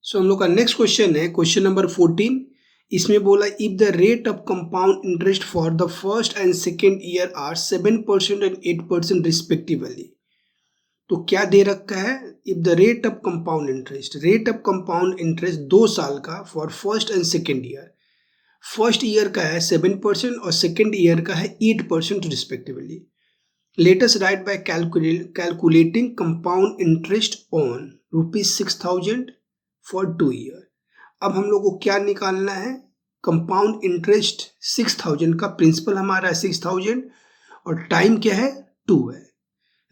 सो हम लोग का नेक्स्ट क्वेश्चन है क्वेश्चन नंबर 14। इसमें बोला if the rate of compound interest for the first and second year are 7% and 8% respectively. तो क्या दे रखा है, if the rate of compound interest 2 साल का for first and second year. First year का है 7% और सेकेंड ईयर का है 8% respectively. Let us write by calculating compound interest on ₹6,000 for 2 year. अब हम लोग को क्या निकालना है, कंपाउंड इंटरेस्ट 6,000 का, प्रिंसिपल हमारा है 6,000 और टाइम क्या है 2 है।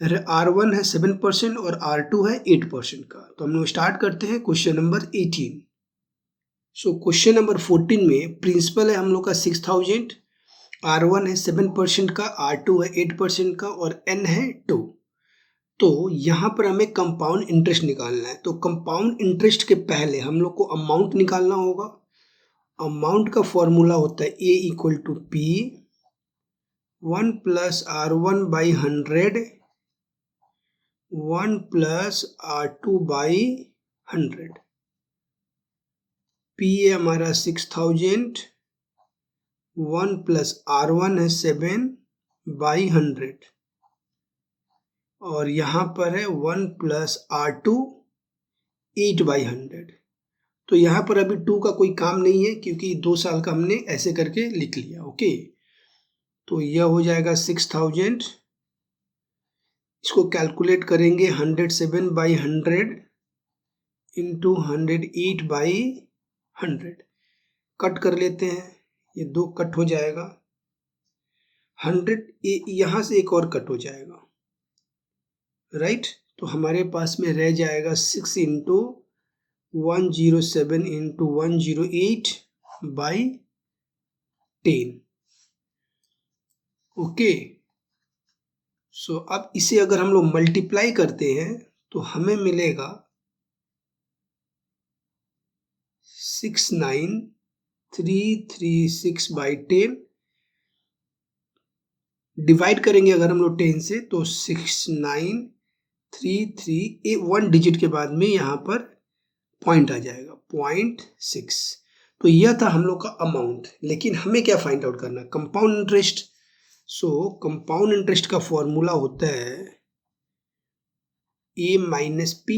R1 है 7% और R2 है 8% का। तो हम लोग स्टार्ट करते हैं question number 18। So question number 14 में प्रिंसिपल है हम लोग का 6,000, R1 है 7% का, R2 है 8% का और N है 2। तो यहाँ पर हमें कंपाउंड इंटरेस्ट निकालना है। तो कंपाउंड इंटरेस्ट के पहले हम लोग को अमाउंट निकालना होगा। अमाउंट का फॉर्मूला होता है A equal to P 1 plus R1 by 100 1 plus R2 by 100। P है हमारा 6,000, 1 प्लस R1 है 7 बाई 100 और यहाँ पर है 1 प्लस R2 8 बाई 100। तो यहाँ पर अभी 2 का कोई काम नहीं है क्योंकि 2 साल का हमने ऐसे करके लिख लिया। ओके, तो यह हो जाएगा 6,000। इसको कैलकुलेट करेंगे 107 बाई 100 इंटू 108 बाई 100। कट कर लेते हैं, ये 2 कट हो जाएगा। 100 यहाँ से एक और कट हो जाएगा, राइट। तो हमारे पास में रह जाएगा 6 इंटू 107 इंटू 108 बाई 10। ओके, सो अब इसे अगर हम लोग मल्टीप्लाई करते हैं तो हमें मिलेगा 69336 बाई 10। डिवाइड करेंगे अगर हम लोग 10 से तो 6933 1 डिजिट के बाद में यहाँ पर पॉइंट आ जाएगा 0.6। तो यह था हम लोग का अमाउंट। लेकिन हमें क्या फाइंड आउट करना है, कंपाउंड इंटरेस्ट। सो कंपाउंड इंटरेस्ट का फॉर्मूला होता है A माइनस P।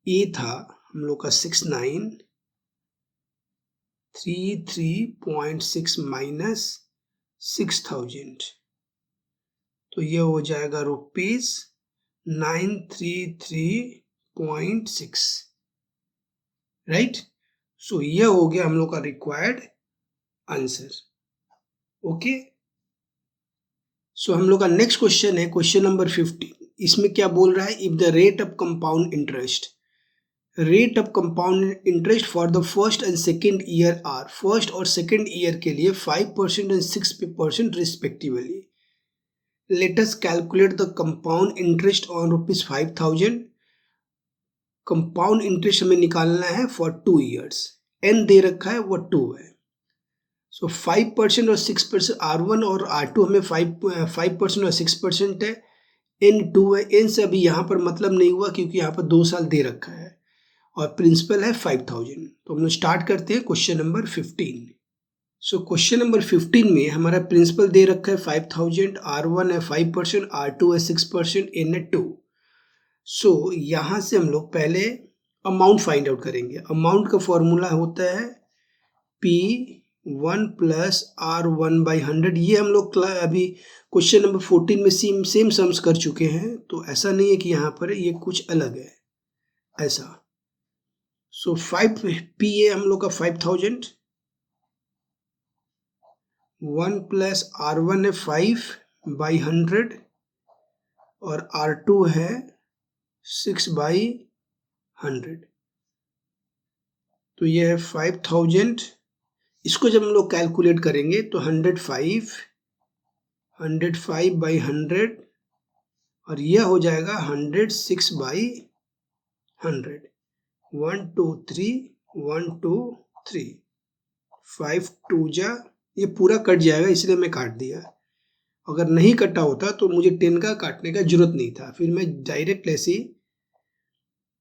A था हम लोग का 6933.6 माइनस 6,000, तो यह हो जाएगा ₹933.6, राइट। सो यह हो गया हम लोग का रिक्वायर्ड आंसर। ओके, सो हम लोग का नेक्स्ट क्वेश्चन है क्वेश्चन नंबर 15। इसमें क्या बोल रहा है, if the rate of compound interest for the first and second year are, first और सेकेंड ईयर के लिए 5% and 6% respectively. Let us calculate the compound interest on ₹5,000। Compound interest हमें निकालना है फॉर 2 ईयर्स। एन दे रखा है वो 2 है। सो 5% और 6%, R1 और R2 हमें 5% और 6% है। N 2 है। N से अभी यहाँ पर मतलब नहीं हुआ क्योंकि यहाँ पर 2 साल दे रखा है और प्रिंसिपल है 5,000। तो हम लोग स्टार्ट करते हैं question number 15। So question number 15 में हमारा प्रिंसिपल दे रखा है 5,000, R1 है 5%, R2 है 6%, N है 2। सो यहाँ से हम लोग पहले अमाउंट फाइंड आउट करेंगे। अमाउंट का फॉर्मूला होता है P1 प्लस R1 बाई 100। ये हम लोग अभी क्वेश्चन नंबर 14 में सेम सम्स कर चुके हैं, तो ऐसा नहीं है कि यहाँ पर ये कुछ अलग है ऐसा। सो 5P है हम लोग का 5,000, 1 प्लस R1 है 5 बाई 100 और R2 है 6 बाई 100। तो ये है 5,000। इसको जब हम लोग कैलकुलेट करेंगे तो 105 बाई 100 और यह हो जाएगा 106 बाई 100। 1 2 3 1 2 3 5 2 जा, ये पूरा कट जाएगा इसलिए मैं काट दिया। अगर नहीं कटा होता तो मुझे 10 का काटने का जरूरत नहीं था, फिर मैं डायरेक्ट ऐसे ही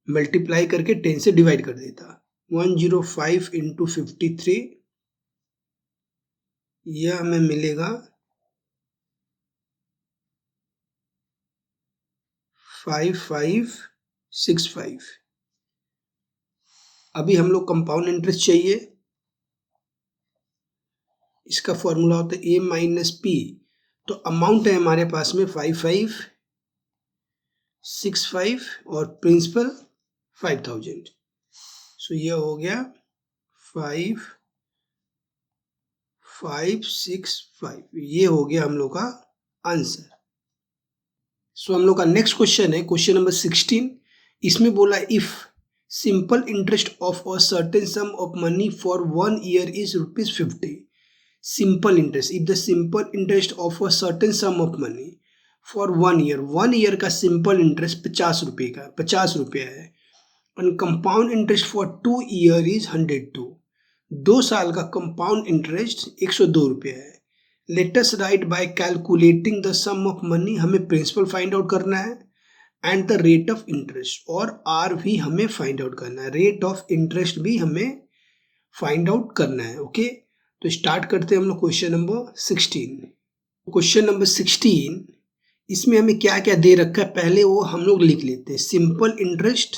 मल्टीप्लाई करके 10 से डिवाइड कर देता। 105 इंटू 53, यह हमें मिलेगा 5565। अभी हम लोग कंपाउंड इंटरेस्ट चाहिए, इसका फॉर्मूला होता है ए माइनस पी। तो अमाउंट है हमारे पास में 5565 और प्रिंसिपल 5000। सो यह हो गया 5565, ये हो गया हम लोग का आंसर। सो हम लोग का नेक्स्ट क्वेश्चन है क्वेश्चन नंबर 16। इसमें बोला if simple interest of a certain sum of money for 1 year is ₹50। Simple interest, if the simple interest of a certain sum of money for 1 year का simple interest 50 रुपये का 50 रुपया है, और compound interest for 2 year is 102। 2 साल का compound interest 102 रुपया है। Let us write by calculating the sum of money, हमें प्रिंसिपल फाइंड आउट करना है and the rate of interest, और आर भी हमें फाइंड आउट करना है, रेट ऑफ इंटरेस्ट भी हमें फाइंड आउट करना है। ओके, तो स्टार्ट करते हैं हम लोग क्वेश्चन नंबर 16। क्वेश्चन नंबर 16, इसमें हमें क्या क्या दे रखा है पहले वो हम लोग लिख लेते हैं। Simple interest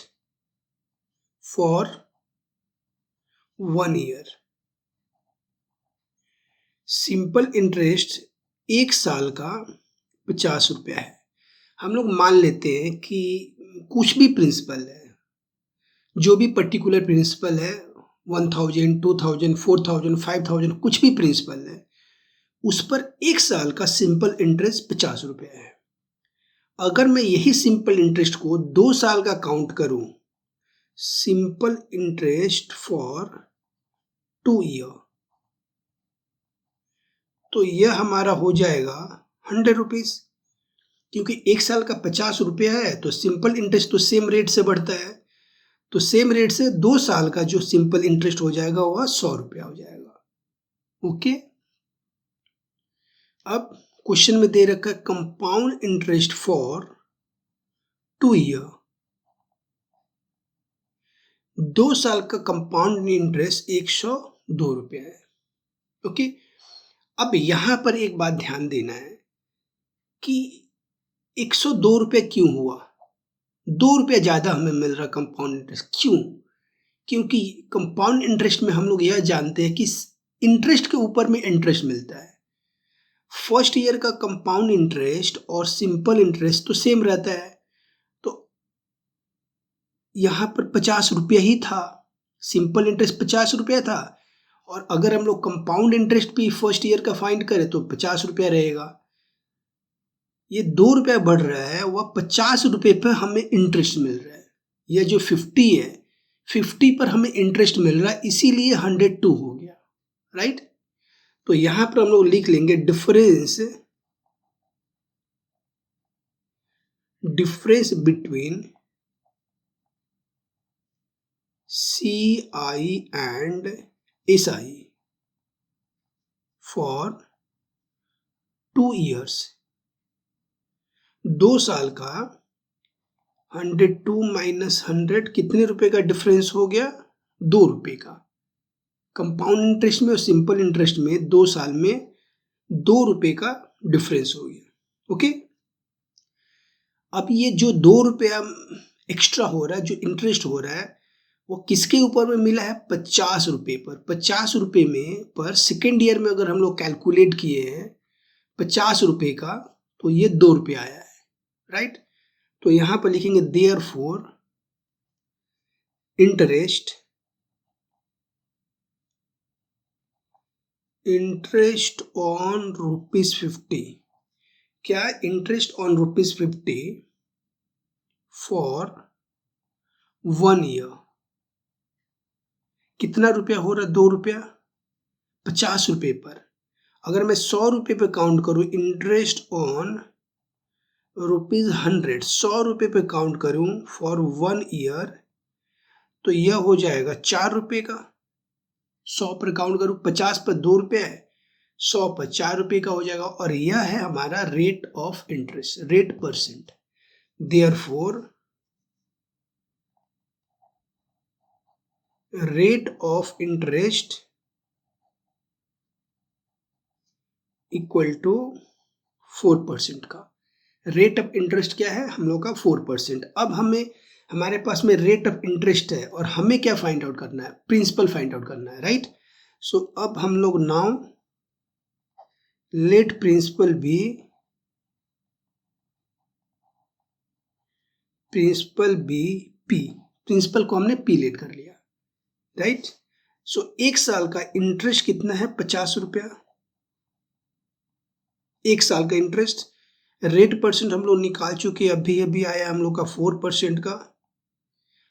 for 1 year, simple interest 1 साल का 50 रुपया है। हम लोग मान लेते हैं कि कुछ भी प्रिंसिपल है, जो भी पर्टिकुलर प्रिंसिपल है, 1000, 2000, 4000, 5000, कुछ भी प्रिंसिपल है, उस पर 1 साल का सिंपल इंटरेस्ट 50 रुपया है। अगर मैं यही सिंपल इंटरेस्ट को 2 साल का काउंट करूं, सिंपल इंटरेस्ट फॉर 2 ईयर, तो यह हमारा हो जाएगा 100 रुपीज, क्योंकि 1 साल का 50 रुपया है तो सिंपल इंटरेस्ट तो सेम रेट से बढ़ता है, तो सेम रेट से 2 साल का जो सिंपल इंटरेस्ट हो जाएगा वह 100 रुपया हो जाएगा। ओके, अब क्वेश्चन में दे रखा है कंपाउंड इंटरेस्ट फॉर 2 ईयर, 2 साल का कंपाउंड इंटरेस्ट 102 रुपया है। ओके, अब यहां पर एक बात ध्यान देना है कि 102 रुपये क्यों हुआ, 2 रुपया ज्यादा हमें मिल रहा कंपाउंड इंटरेस्ट, क्यों? क्योंकि कंपाउंड इंटरेस्ट में हम लोग यह जानते हैं कि इंटरेस्ट के ऊपर में इंटरेस्ट मिलता है। फर्स्ट ईयर का कंपाउंड इंटरेस्ट और सिंपल इंटरेस्ट तो सेम रहता है, तो यहां पर 50 रुपया ही था, सिंपल इंटरेस्ट 50 रुपया था, और अगर हम लोग कंपाउंड इंटरेस्ट भी फर्स्ट ईयर का फाइंड करें तो 50 रुपया रहेगा। ये 2 रुपया बढ़ रहा है, वह 50 रुपये पर हमें इंटरेस्ट मिल रहा है। यह जो 50 है, 50 पर हमें इंटरेस्ट मिल रहा है, इसीलिए 102 हो गया, राइट। तो यहां पर हम लोग लिख लेंगे difference between CI and SI for 2 years. 2 साल का 102 माइनस 100 कितने रुपए का डिफरेंस हो गया? 2 रुपए का। कंपाउंड इंटरेस्ट में और सिंपल इंटरेस्ट में 2 साल में 2 रुपए का डिफरेंस हो गया। ओके, अब ये जो 2 रुपया एक्स्ट्रा हो रहा है, जो इंटरेस्ट हो रहा है, वो किसके ऊपर में मिला है? 50 रुपये पर। 50 रुपये में पर सेकेंड ईयर में अगर हम लोग कैलकुलेट किए हैं 50 रुपये का, तो ये 2 रुपये आया है, राइट। तो यहां पर लिखेंगे देयरफॉर इंटरेस्ट ऑन ₹50। क्या? Interest on ₹50 for 1 year. कितना रुपया हो रहा है? 2 रुपया। 50 रुपये पर अगर मैं 100 रुपये पे काउंट करूं, इंटरेस्ट ऑन ₹100, 100 रुपये पे काउंट करूं फॉर 1 ईयर, तो यह हो जाएगा 4 रुपये का। 100 पर काउंट करूं, 50 पर 2 रुपये है, 100 पर 4 रुपये का हो जाएगा, और यह है हमारा rate of interest, rate percent. Therefore rate of interest equal to 4% का। रेट ऑफ इंटरेस्ट क्या है हम लोग का 4%। अब हमारे पास में रेट ऑफ इंटरेस्ट है और हमें क्या फाइंड आउट करना है, प्रिंसिपल फाइंड आउट करना है, राइट। सो अब हम लोग now let principal be P. Principal को हमने पी लेट कर लिया, राइट। सो 1 साल का इंटरेस्ट कितना है, 50 रुपया। 1 साल का इंटरेस्ट, रेट परसेंट हम लोग निकाल चुके, अभी आया हम लोग का 4% का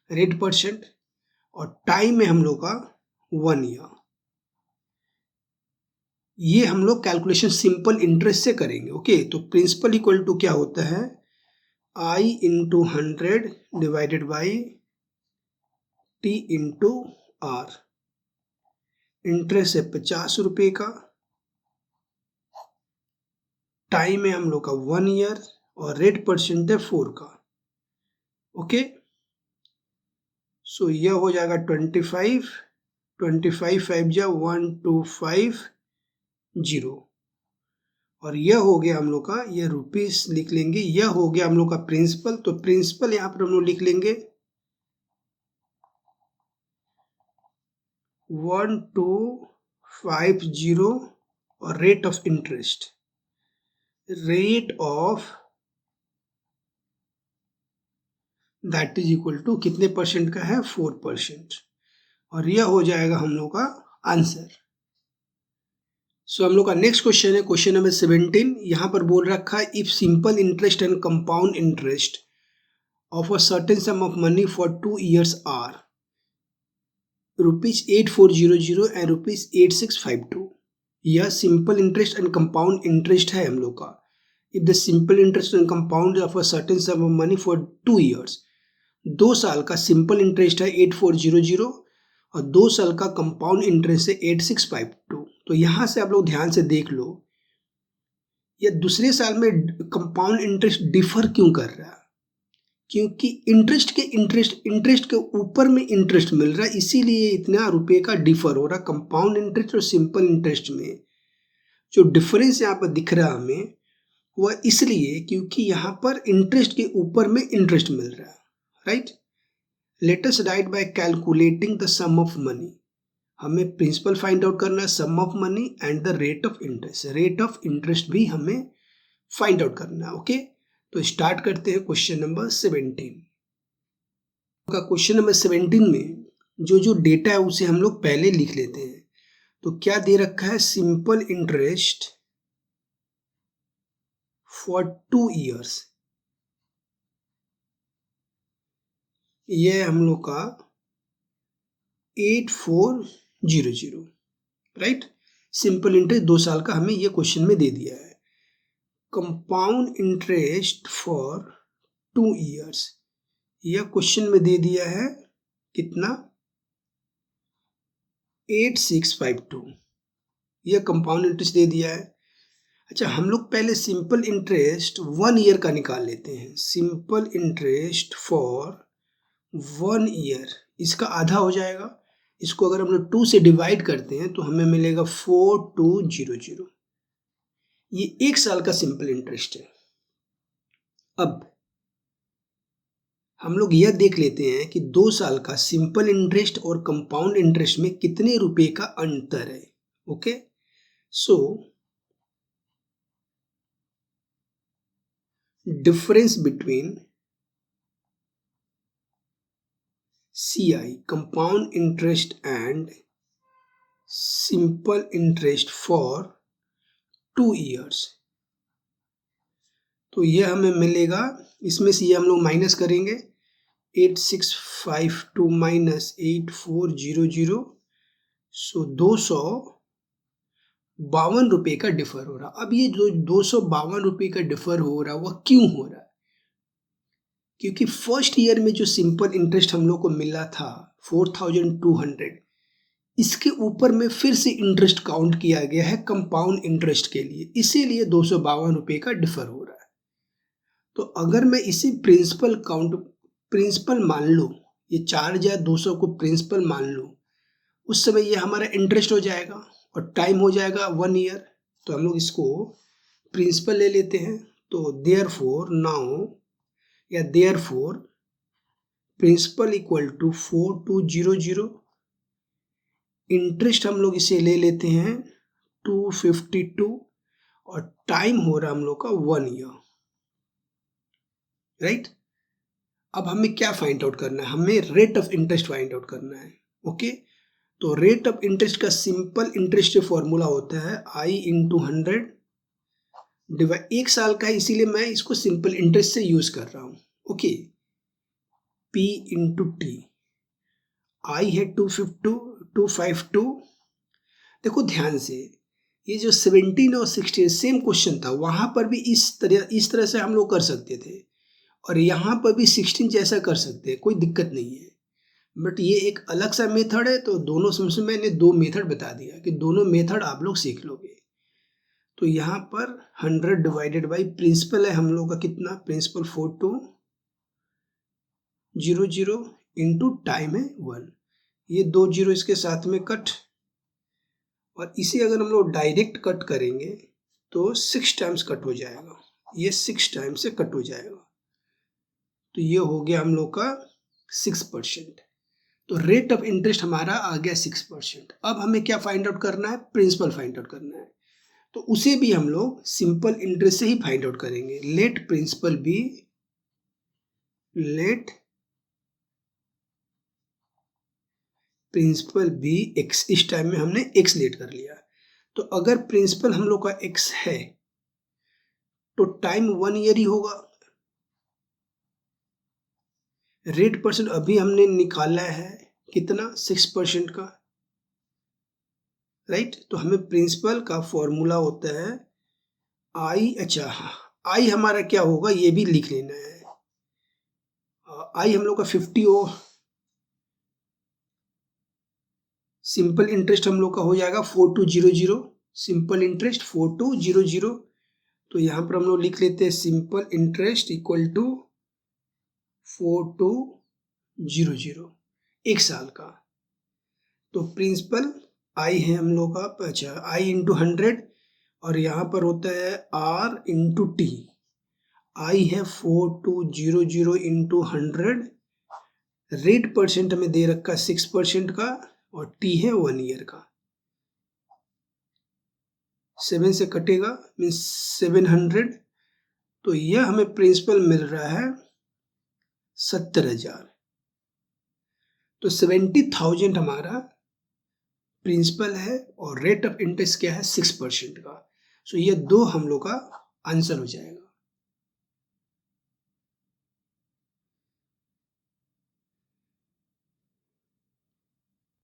रेट परसेंट, और टाइम में हम लोग का 1 ईयर। ये हम लोग कैलकुलेशन सिंपल इंटरेस्ट से करेंगे, ओके। तो प्रिंसिपल इक्वल टू क्या होता है, I into 100 divided by T into R। Interest है 50 रुपये का, टाइम है हम लोग का 1 ईयर, और रेट परसेंट है 4 का, ओके। सो यह हो जाएगा 25 5 जा 1250, और यह हो गया हम लोग का, यह रुपीस लिख लेंगे, यह हो गया हम लोग का प्रिंसिपल। तो प्रिंसिपल यहाँ पर हम लोग लिख लेंगे 1250, और rate of interest, rate of that is equal to कितने परसेंट का है, 4%, और यह हो जाएगा हम लोग का आंसर। सो हम लोग का नेक्स्ट क्वेश्चन है क्वेश्चन नंबर 17। यहाँ पर बोल रखा है if simple interest and compound interest of a certain sum of money for 2 years are ₹8400 and ₹8652। यह simple interest and compound interest है हम लोग का। If the simple interest and compound of a certain sum of money for 2 years, 2 साल का simple interest है 8400 और 2 साल का कंपाउंड इंटरेस्ट है 8652। तो यहाँ से आप लोग ध्यान से देख लो, ये दूसरे साल में कंपाउंड इंटरेस्ट डिफर क्यों कर रहा है, क्योंकि इंटरेस्ट के ऊपर में इंटरेस्ट मिल रहा है, इसीलिए इतना रुपए का डिफर हो रहा। कंपाउंड इंटरेस्ट और सिंपल इंटरेस्ट में जो डिफरेंस यहाँ पर दिख रहा है हमें, वह इसलिए क्योंकि यहाँ पर इंटरेस्ट के ऊपर में इंटरेस्ट मिल रहा है, right. Let us write by calculating the sum of money. हमें प्रिंसिपल फाइंड आउट करना है, sum of money and the rate of interest. Rate of interest भी हमें फाइंड आउट करना है, ओके। तो स्टार्ट करते हैं क्वेश्चन नंबर 17 का। क्वेश्चन नंबर 17 में जो डेटा है उसे हम लोग पहले लिख लेते हैं। तो क्या दे रखा है, सिंपल इंटरेस्ट फॉर 2 years, यह हम लोग का 8400, राइट। सिंपल इंटरेस्ट 2 साल का हमें यह क्वेश्चन में दे दिया है। कंपाउंड इंटरेस्ट फॉर 2 years, यह क्वेश्चन में दे दिया है कितना, 8652, यह कंपाउंड इंटरेस्ट दे दिया है। अच्छा, हम लोग पहले सिंपल इंटरेस्ट 1 ईयर का निकाल लेते हैं। सिंपल इंटरेस्ट फॉर 1 ईयर, इसका आधा हो जाएगा। इसको अगर हम लोग 2 से डिवाइड करते हैं तो हमें मिलेगा 4200। ये 1 साल का सिंपल इंटरेस्ट है। अब हम लोग यह देख लेते हैं कि 2 साल का सिंपल इंटरेस्ट और कंपाउंड इंटरेस्ट में कितने रुपए का अंतर है, okay. So difference between CI compound interest and simple interest for 2 years, तो यह हमें मिलेगा, इसमें से ये हम लोग माइनस करेंगे, 8652 माइनस 8400, सो 252 रुपये का डिफर हो रहा। अब ये जो 252 रुपये का डिफर हो रहा, वह क्यों हो रहा है, क्योंकि फर्स्ट ईयर में जो सिंपल इंटरेस्ट हम लोग को मिला था 4200, इसके ऊपर में फिर से इंटरेस्ट काउंट किया गया है कंपाउंड इंटरेस्ट के लिए, इसीलिए 252 रुपये का डिफर हो रहा है। तो अगर मैं इसे प्रिंसिपल मान लो, ये 4,200 को प्रिंसिपल मान लो, उस समय ये हमारा इंटरेस्ट हो जाएगा और टाइम हो जाएगा 1 ईयर। तो हम लोग इसको प्रिंसिपल ले लेते हैं। तो देयरफॉर नाउ या therefore principal equal to 4200, interest हम लोग इसे ले लेते हैं 252 और टाइम हो रहा हम लोग का 1 ईयर, राइट। अब हमें क्या फाइंड आउट करना है, हमें rate of interest find out करना है। ओके, तो रेट ऑफ इंटरेस्ट का सिंपल इंटरेस्ट फॉर्मूला होता है I इंटू 100 डिवाइड, 1 साल का है इसीलिए मैं इसको सिंपल इंटरेस्ट से यूज कर रहा हूं। Okay, P into T, I है 252। देखो ध्यान से, ये जो 17 और 16 सेम क्वेश्चन था, वहां पर भी इस तरह से हम लोग कर सकते थे और यहाँ पर भी 16 जैसा कर सकते हैं, कोई दिक्कत नहीं है। बट ये एक अलग सा मेथड है, तो दोनों समझ मैंने 2 मेथड बता दिया कि दोनों मेथड आप लोग सीख लोगे। तो यहाँ पर 100 डिवाइडेड बाई प्रिंसिपल है हम लोग का कितना, प्रिंसिपल 4200 इंटू टाइम है 1, ये 2 जीरो इसके साथ में कट, और इसे अगर हम लोग डायरेक्ट कट करेंगे तो 6 टाइम्स कट हो जाएगा, ये 6 टाइम्स से कट हो जाएगा। तो ये हो गया हम लोग का 6%। तो रेट ऑफ इंटरेस्ट हमारा आ गया 6%। अब हमें क्या फाइंड आउट करना है, प्रिंसिपल फाइंड आउट करना है। तो उसे भी हम लोग सिंपल इंटरेस्ट से ही फाइंड आउट करेंगे। लेट प्रिंसिपल बी एक्स, इस टाइम में हमने एक्स लेट कर लिया। तो अगर प्रिंसिपल हम लोग का एक्स है तो टाइम 1 ईयर ही होगा। रेट परसेंट अभी हमने निकाला है कितना, 6% का, राइट। तो हमें प्रिंसिपल का फॉर्मूला होता है आई, अच्छा हाँ, आई हमारा क्या होगा ये भी लिख लेना है। आई हम लोग का 50 हो, सिंपल इंटरेस्ट हम लोग का हो जाएगा 4200, सिंपल इंटरेस्ट 4200। तो यहाँ पर हम लोग लिख लेते हैं सिंपल इंटरेस्ट इक्वल टू 4200 1 साल का। तो प्रिंसिपल आई है हम लोग का, अच्छा आई इंटू 100 और यहाँ पर होता है आर इंटू टी। आई है 4200 इंटू 100, रेट परसेंट हमें दे रखा 6% का और टी है 1 ईयर का। 7 से कटेगा मीन्स 700। तो यह हमें प्रिंसिपल मिल रहा है 70,000। तो 70,000 हमारा प्रिंसिपल है और रेट ऑफ इंटरेस्ट क्या है 6% का। सो ये 2 हम लोग का आंसर हो जाएगा।